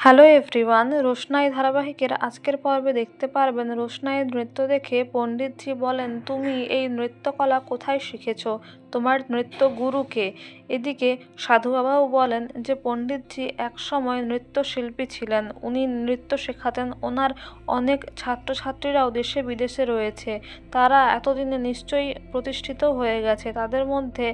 Hello everyone, রোশনাই ধারাবাহিকের আজকের পর্বে দেখতে পারবেন রোশনাইয়ের নৃত্য দেখে পণ্ডিতজি বলেন, তুমি এই নৃত্যকলা কোথায় শিখেছো? তোমার নৃত্য গুরুকে? এদিকে সাধু বাবাও বলেন যে পণ্ডিতজি একসময় নৃত্যশিল্পী ছিলেন, উনি নৃত্য শেখাতেন। ওনার অনেক ছাত্রছাত্রীরাও দেশে বিদেশে রয়েছে, তারা এতদিনে নিশ্চয়ই প্রতিষ্ঠিত হয়ে গেছে। তাদের মধ্যে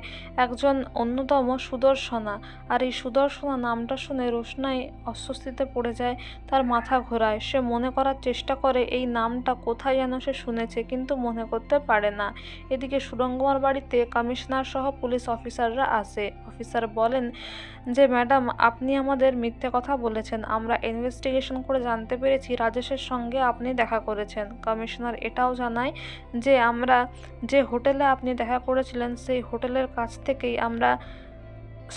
একজন অন্যতম সুদর্শনা। আর এই সুদর্শনা নামটা শুনে রোশনাই অস্বস্তিতে পড়ে যায়, তার মাথা ঘোরায়। সে মনে করার চেষ্টা করে এই নামটা কোথায় যেন সে শুনেছে, কিন্তু মনে করতে পারে না। এদিকে সুরঙ্গমার বাড়িতে কমিশনার সহ পুলিশ অফিসাররা আসে। অফিসার বলেন যে ম্যাডাম, আপনি আমাদের মিথ্যে কথা বলেছেন। আমরা ইনভেস্টিগেশন করে জানতে পেরেছি রাজেশের সঙ্গে আপনি দেখা করেছেন। কমিশনার এটাও জানায় যে আমরা যে হোটেলে আপনি দেখা করেছিলেন সেই হোটেলের কাছ থেকেই আমরা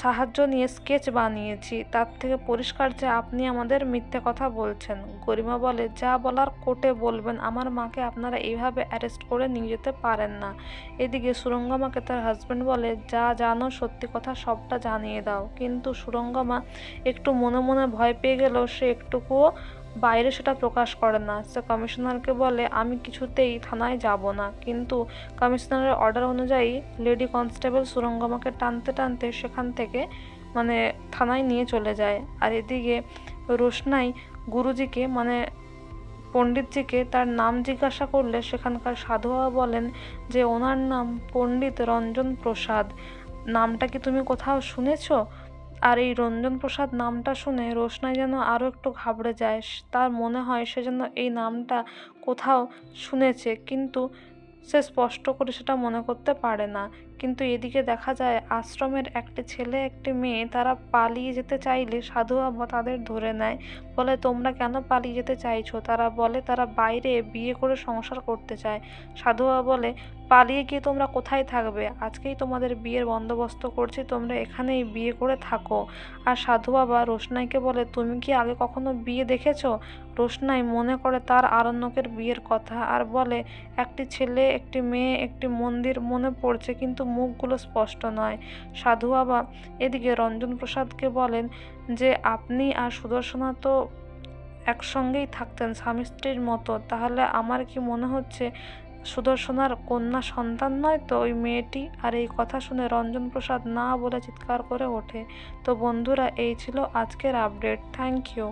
সাহায্য নিয়ে স্কেচ বানিয়েছি। তার থেকে পরিষ্কার যে আপনি আমাদের মিথ্যে কথা বলছেন। গরিমা বলে, যা বলার কোর্টে বলবেন, আমার মাকে আপনারা এইভাবে অ্যারেস্ট করে নিয়ে যেতে পারেন না। এদিকে সুরঙ্গমাকে তার হাজব্যান্ড বলে, যা জানো সত্যি কথা সবটা জানিয়ে দাও। কিন্তু সুরঙ্গমা একটু মনে মনে ভয় পেয়ে গেলেও সে একটুকুও বাইরে সেটা প্রকাশ করে না। সে কমিশনারকে বলে, আমি কিছুতেই থানায় যাব না। কিন্তু কমিশনারের অর্ডার অনুযায়ী লেডি কনস্টেবল সুরঙ্গমাকে টানতে টানতে সেখান থেকে থানায় নিয়ে চলে যায়। আর এদিকে রোশনাই গুরুজিকে পণ্ডিতজিকে তার নাম জিজ্ঞাসা করলে সেখানকার সাধু বাবা বলেন যে ওনার নাম পণ্ডিত রঞ্জন প্রসাদ। নামটা কি তুমি কোথাও শুনেছ? আর এই রঞ্জন প্রসাদ নামটা শুনে রোশনাই যেন আরও একটু ঘাবড়ে যায়। তার মনে হয় সে যেন এই নামটা কোথাও শুনেছে, কিন্তু সে স্পষ্ট করে সেটা মনে করতে পারে না। কিন্তু এদিকে দেখা যায় আশ্রমের একটি ছেলে একটি মেয়ে তারা পালিয়ে যেতে চাইলে সাধু বাবা তাদের ধরে নেয়। বলে, তোমরা কেন পালিয়ে যেতে চাইছো? তারা বলে তারা বাইরে বিয়ে করে সংসার করতে চায়। সাধু বাবা বলে, পালিয়ে গিয়ে তোমরা কোথায় থাকবে? আজকেই তোমাদের বিয়ের বন্দোবস্ত করছি, তোমরা এখানেই বিয়ে করে থাকো। আর সাধু বাবা রোশনাইকে বলে, তুমি কি আগে কখনো বিয়ে দেখেছো? রোশনাই মনে করে তার আরণ্যকের বিয়ের কথা আর বলে, একটি ছেলে একটি মেয়ে একটি মন্দির মনে পড়ছে, কিন্তু মুখগুলো স্পষ্ট নয়। সাধু বাবা এদিকে রঞ্জন প্রসাদকে বলেন যে আপনি আর সুদর্শনা তো একসঙ্গেই থাকতেন স্বামী স্ত্রীর মতো, তাহলে আমার কি মনে হচ্ছে সুদর্শনার কন্যা সন্তান নয় তো ওই মেয়েটি? আর এই কথা শুনে রঞ্জন প্রসাদ না বলে চিৎকার করে ওঠে। তো বন্ধুরা, এই ছিল আজকের আপডেট। Thank you.